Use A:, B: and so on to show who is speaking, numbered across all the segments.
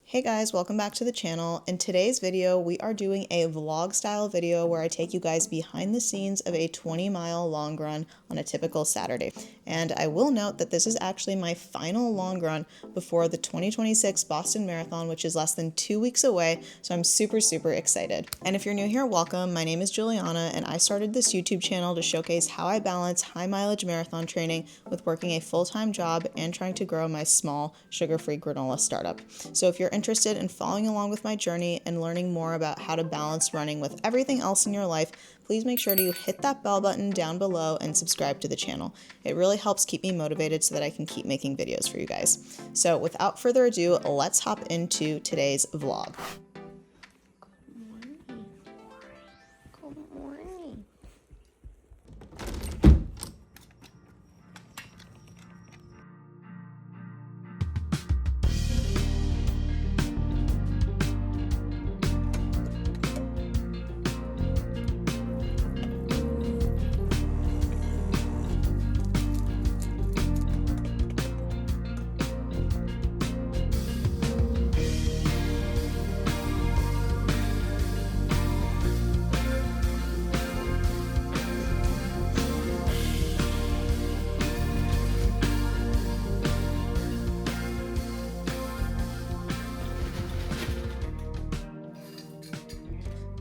A: Hey guys, welcome back to the channel. In today's video, we are doing a vlog style video where I take you guys behind the scenes of a 20-mile long run on a typical Saturday. And I will note that this is actually my final long run before the 2026 Boston Marathon, which is less than 2 weeks away. So I'm super excited. And if you're new here, welcome. My name is Juliana and I started this YouTube channel to showcase how I balance high mileage marathon training with working a full-time job and trying to grow my small sugar-free granola startup. So if you're interested in following along with my journey and learning more about how to balance running with everything else in your life, please make sure to hit that bell button down below and subscribe to the channel. It really helps keep me motivated so that I can keep making videos for you guys. So without further ado, let's hop into today's vlog.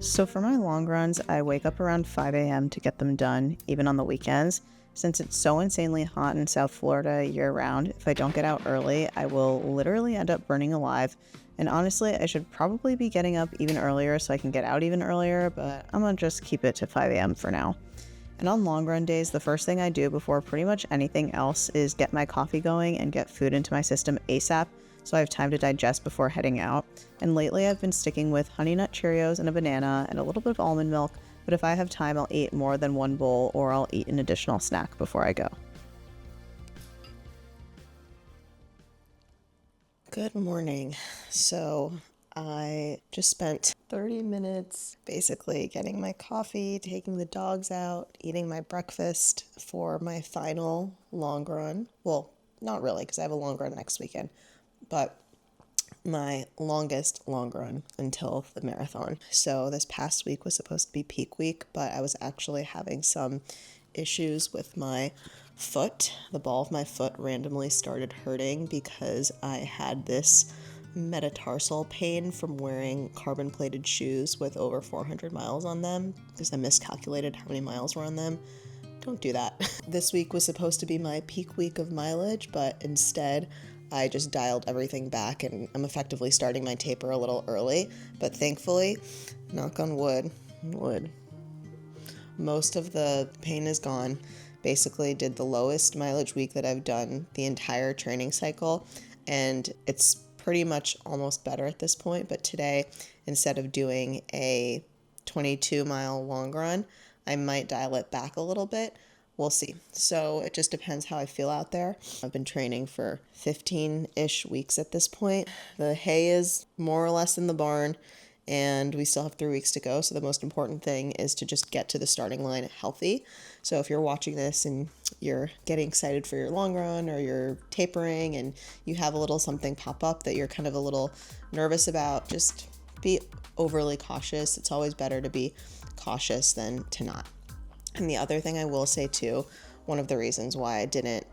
A: So for my long runs, I wake up around 5 a.m. to get them done, even on the weekends. Since it's so insanely hot in South Florida year-round, if I don't get out early, I will literally end up burning alive. And honestly, I should probably be getting up even earlier so I can get out even earlier, but I'm gonna just keep it to 5 a.m. for now. And on long run days, the first thing I do before pretty much anything else is get my coffee going and get food into my system ASAP, so I have time to digest before heading out. And lately I've been sticking with Honey Nut Cheerios and a banana and a little bit of almond milk, but if I have time I'll eat more than one bowl or I'll eat an additional snack before I go. Good morning. So I just spent 30 minutes basically getting my coffee, taking the dogs out, eating my breakfast for my final long run. Well, not really, because I have a long run next weekend, but my longest long run until the marathon. So this past week was supposed to be peak week, but I was actually having some issues with my foot. The ball of my foot randomly started hurting because I had this metatarsal pain from wearing carbon plated shoes with over 400 miles on them because I miscalculated how many miles were on them. Don't do that. This week was supposed to be my peak week of mileage, but instead I just dialed everything back and I'm effectively starting my taper a little early. But thankfully, knock on wood, most of the pain is gone. Basically did the lowest mileage week that I've done the entire training cycle, and it's pretty much almost better at this point. But today, instead of doing a 22-mile long run, I might dial it back a little bit. We'll see. So it just depends how I feel out there. I've been training for 15-ish weeks at this point. The hay is more or less in the barn, and we still have 3 weeks to go. So the most important thing is to just get to the starting line healthy. So if you're watching this and you're getting excited for your long run or you're tapering and you have a little something pop up that you're kind of a little nervous about, just be overly cautious. It's always better to be cautious than to not. And the other thing I will say too, one of the reasons why I didn't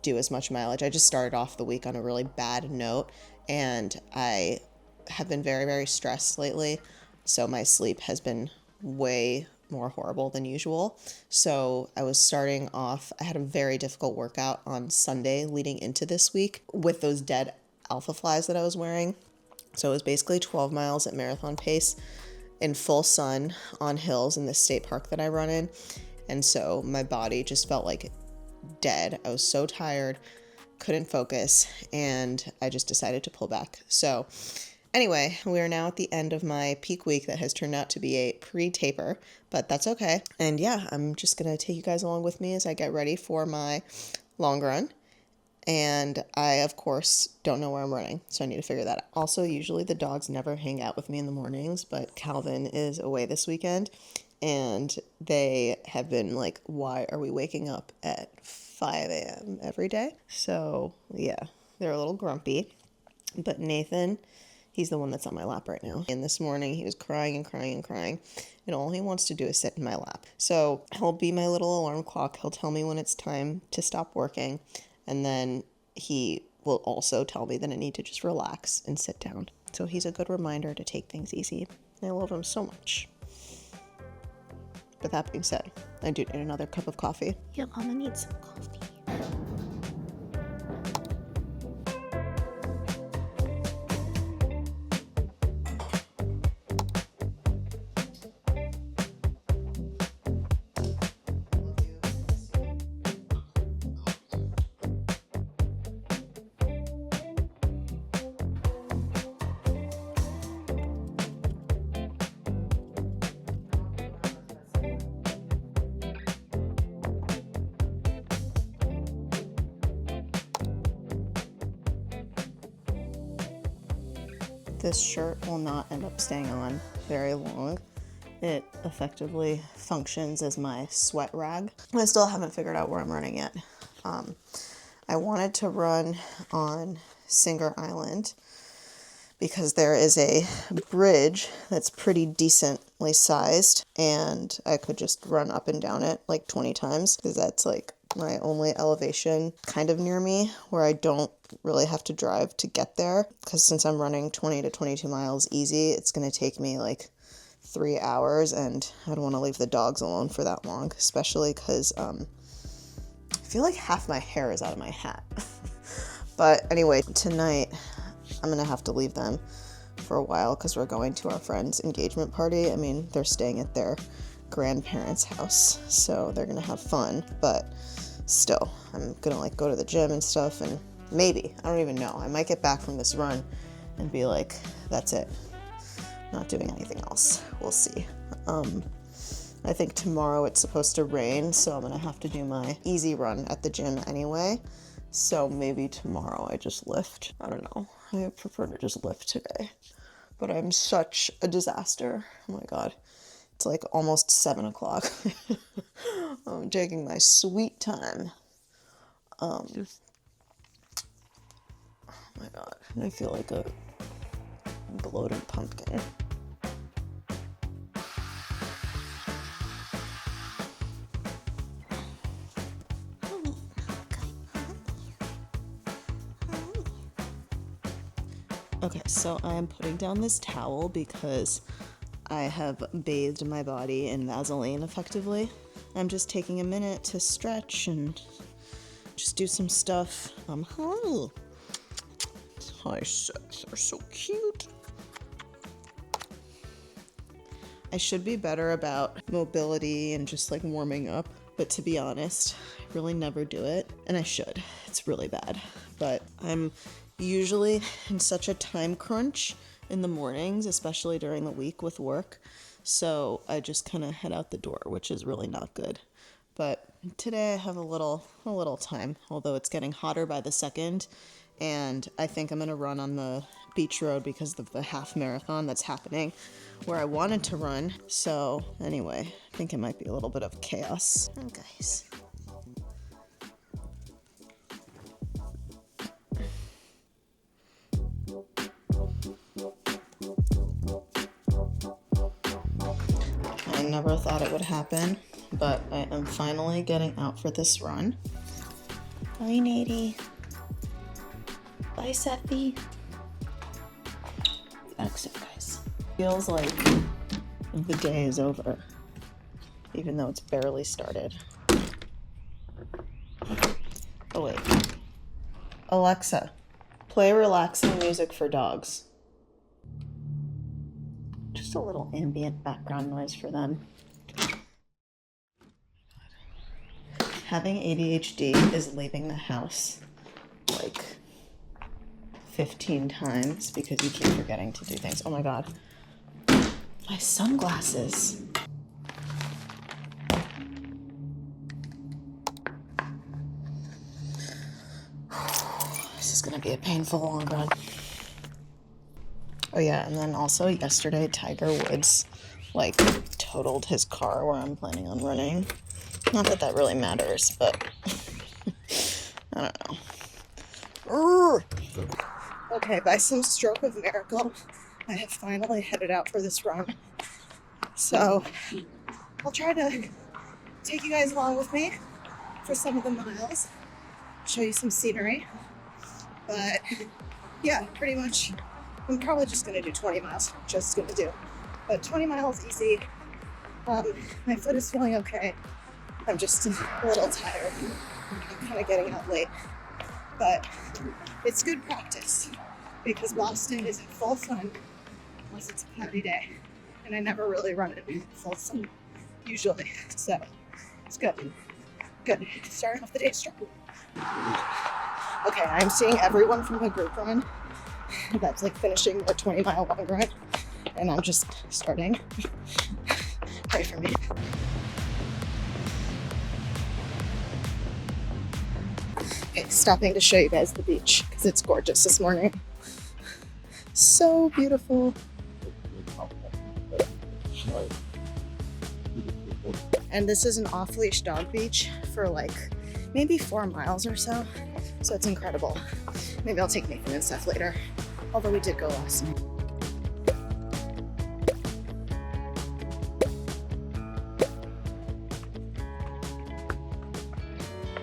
A: do as much mileage, I just started off the week on a really bad note, and I have been very stressed lately, so my sleep has been way more horrible than usual. So I was starting off, I had a very difficult workout on Sunday leading into this week with those dead alpha flies that I was wearing. So it was basically 12 miles at marathon pace in full sun on hills in the state park that I run in. And so my body just felt like dead. I was so tired, couldn't focus, and I just decided to pull back. So anyway, we are now at the end of my peak week that has turned out to be a pre-taper, but that's okay. And yeah, I'm just going to take you guys along with me as I get ready for my long run. And I, of course, don't know where I'm running, so I need to figure that out. Also, usually the dogs never hang out with me in the mornings, but Calvin is away this weekend, and they have been like, why are we waking up at 5 a.m. every day? So, yeah, they're a little grumpy. But Nathan, he's the one that's on my lap right now. And this morning he was crying and crying and crying. And all he wants to do is sit in my lap. So he'll be my little alarm clock. He'll tell me when it's time to stop working. And then he will also tell me that I need to just relax and sit down. So he's a good reminder to take things easy. I love him so much. But that being said, I do need another cup of coffee.
B: Your mama needs some coffee.
A: This shirt will not end up staying on very long. It effectively functions as my sweat rag. I still haven't figured out where I'm running yet. I wanted to run on Singer Island because there is a bridge that's pretty decently sized, and I could just run up and down it like 20 times because that's like my only elevation kind of near me where I don't really have to drive to get there, because since I'm running 20 to 22 miles easy, it's going to take me like 3 hours, and I don't want to leave the dogs alone for that long, especially because I feel like half my hair is out of my hat. But anyway, tonight I'm going to have to leave them for a while because we're going to our friend's engagement party. I mean, they're staying at their grandparents' house, so they're going to have fun, but still, I'm going to like go to the gym and stuff, and maybe, I don't even know, I might get back from this run and be like, that's it, not doing anything else. We'll see. I think tomorrow it's supposed to rain, so I'm gonna have to do my easy run at the gym anyway, so maybe tomorrow I just lift. I don't know, I prefer to just lift today, but I'm such a disaster. Oh my god, it's like almost 7 o'clock. I'm taking my sweet time. Oh my god, I feel like a bloated pumpkin. Okay, so I am putting down this towel because I have bathed my body in Vaseline effectively. I'm just taking a minute to stretch and just do some stuff. Hi, sex, they're so cute. I should be better about mobility and just like warming up, but to be honest, I really never do it, and I should. It's really bad, but I'm usually in such a time crunch in the mornings, especially during the week with work, so I just kind of head out the door, which is really not good. But today I have a little time, although it's getting hotter by the second, and I think I'm gonna run on the beach road because of the half marathon that's happening where I wanted to run. So anyway, I think it might be a little bit of chaos. Oh, guys. I never thought it would happen, but I am finally getting out for this run. Bye, Nady. Bye, Sephi. Exit, guys. Feels like the day is over, even though it's barely started. Oh, wait. Alexa, play relaxing music for dogs. Just a little ambient background noise for them. Having ADHD is leaving the house like 15 times because you keep forgetting to do things. Oh my god. My sunglasses. This is gonna be a painful long run. Oh yeah, and then also yesterday Tiger Woods like totaled his car where I'm planning on running. Not that that really matters, but I don't know. Okay, by some stroke of miracle, I have finally headed out for this run. So I'll try to take you guys along with me for some of the miles, show you some scenery. But yeah, pretty much, I'm probably just gonna do 20 miles, just gonna do. But 20 miles easy. My foot is feeling okay. I'm just a little tired. I'm kind of getting out late. But it's good practice because Boston is in full sun unless it's a cloudy day. And I never really run in full sun, usually. So it's good. Good. Starting off the day strong. Okay, I'm seeing everyone from the group run that's like finishing their 20-mile long run. And I'm just starting. Pray for me. Okay, stopping to show you guys the beach because it's gorgeous this morning. So beautiful. And this is an off-leash dog beach for like maybe 4 miles or so. So it's incredible. Maybe I'll take Nathan and Steph later. Although we did go last night.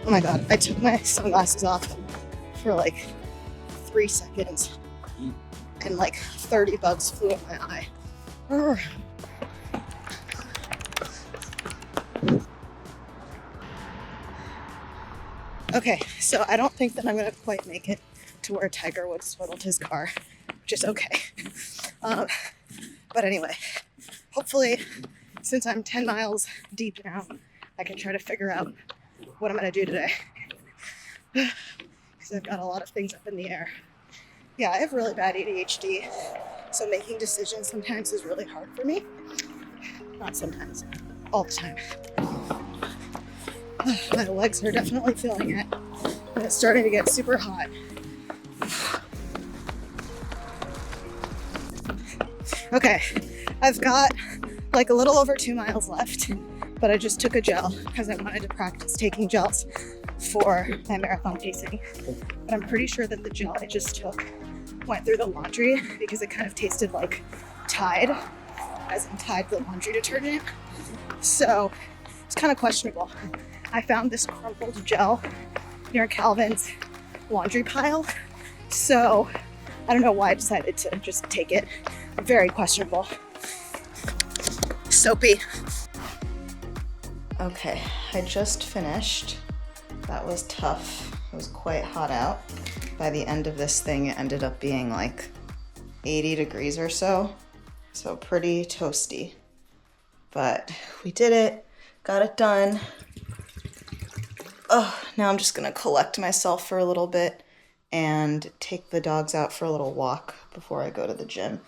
A: Oh my god, I took my sunglasses off for like 3 seconds and like 30 bugs flew in my eye. Urgh. Okay, so I don't think that I'm gonna quite make it to where Tiger Woods totaled his car, which is okay. But anyway, hopefully, since I'm 10 miles deep now, I can try to figure out what I'm gonna do today. Because I've got a lot of things up in the air. Yeah, I have really bad ADHD, so making decisions sometimes is really hard for me. Not sometimes, all the time. My legs are definitely feeling it, and it's starting to get super hot. Okay, I've got like a little over 2 miles left, but I just took a gel because I wanted to practice taking gels for my marathon pacing. But I'm pretty sure that the gel I just took went through the laundry because it kind of tasted like Tide, as in Tide the laundry detergent. So it's kind of questionable. I found this crumpled gel near Calvin's laundry pile. So I don't know why I decided to just take it. Very questionable. Soapy. Okay, I just finished. That was tough. It was quite hot out. By the end of this thing, it ended up being like 80 degrees or so. So pretty toasty. But we did it, got it done. Oh, now I'm just gonna collect myself for a little bit and take the dogs out for a little walk before I go to the gym.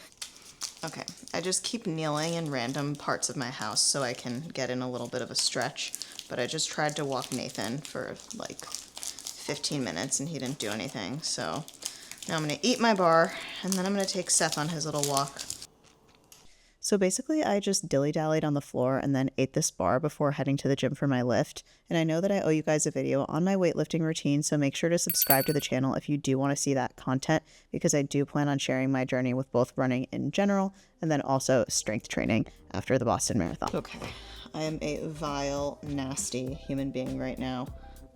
A: Okay, I just keep kneeling in random parts of my house so I can get in a little bit of a stretch, but I just tried to walk Nathan for like 15 minutes and he didn't do anything, so now I'm gonna eat my bar and then I'm gonna take Seth on his little walk. So basically I just dilly-dallied on the floor and then ate this bar before heading to the gym for my lift. And I know that I owe you guys a video on my weightlifting routine, so make sure to subscribe to the channel if you do want to see that content, because I do plan on sharing my journey with both running in general and then also strength training after the Boston Marathon. Okay, I am a vile, nasty human being right now.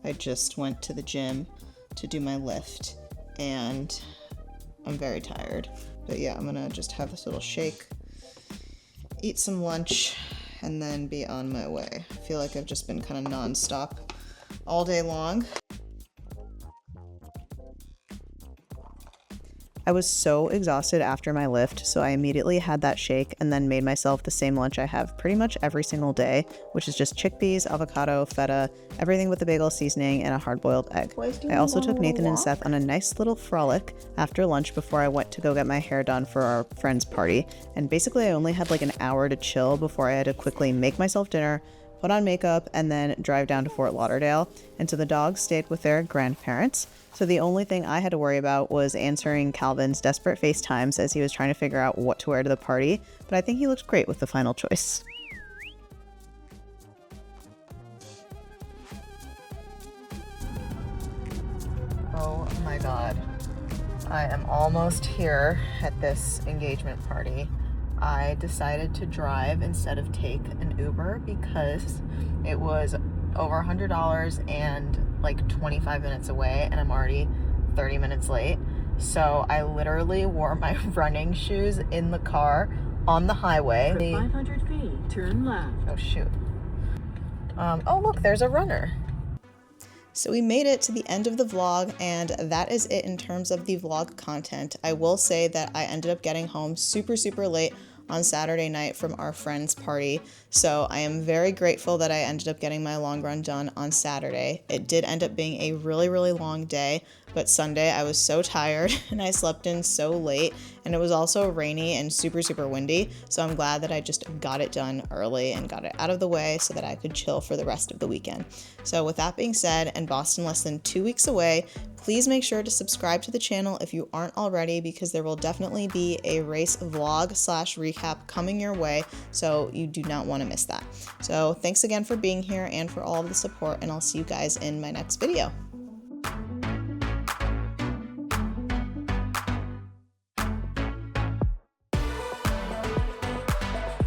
A: I just went to the gym to do my lift and I'm very tired. But yeah, I'm gonna just have this little shake, eat some lunch, and then be on my way. I feel like I've just been kind of non-stop all day long. I was so exhausted after my lift, so I immediately had that shake and then made myself the same lunch I have pretty much every single day, which is just chickpeas, avocado, feta, everything with the bagel seasoning, and a hard-boiled egg. I also took Nathan and Seth on a nice little frolic after lunch before I went to go get my hair done for our friend's party, and basically I only had like an hour to chill before I had to quickly make myself dinner, put on makeup, and then drive down to Fort Lauderdale. And so the dogs stayed with their grandparents. So the only thing I had to worry about was answering Calvin's desperate FaceTimes as he was trying to figure out what to wear to the party, but I think he looked great with the final choice. Oh my god. I am almost almost here at this engagement party. I decided to drive instead of take an Uber because it was over $100 and like 25 minutes away, and I'm already 30 minutes late. So I literally wore my running shoes in the car on the highway.
B: For 500 feet, turn left.
A: Oh shoot. Oh look, there's a runner. So we made it to the end of the vlog, and that is it in terms of the vlog content. I will say that I ended up getting home super late on Saturday night from our friend's party. So I am very grateful that I ended up getting my long run done on Saturday. It did end up being a really long day, but Sunday I was so tired and I slept in so late, and it was also rainy and super windy. So I'm glad that I just got it done early and got it out of the way so that I could chill for the rest of the weekend. So with that being said, and Boston less than 2 weeks away, please make sure to subscribe to the channel if you aren't already, because there will definitely be a race vlog / recap coming your way, so you do not want to miss that. So thanks again for being here and for all of the support, and I'll see you guys in my next video.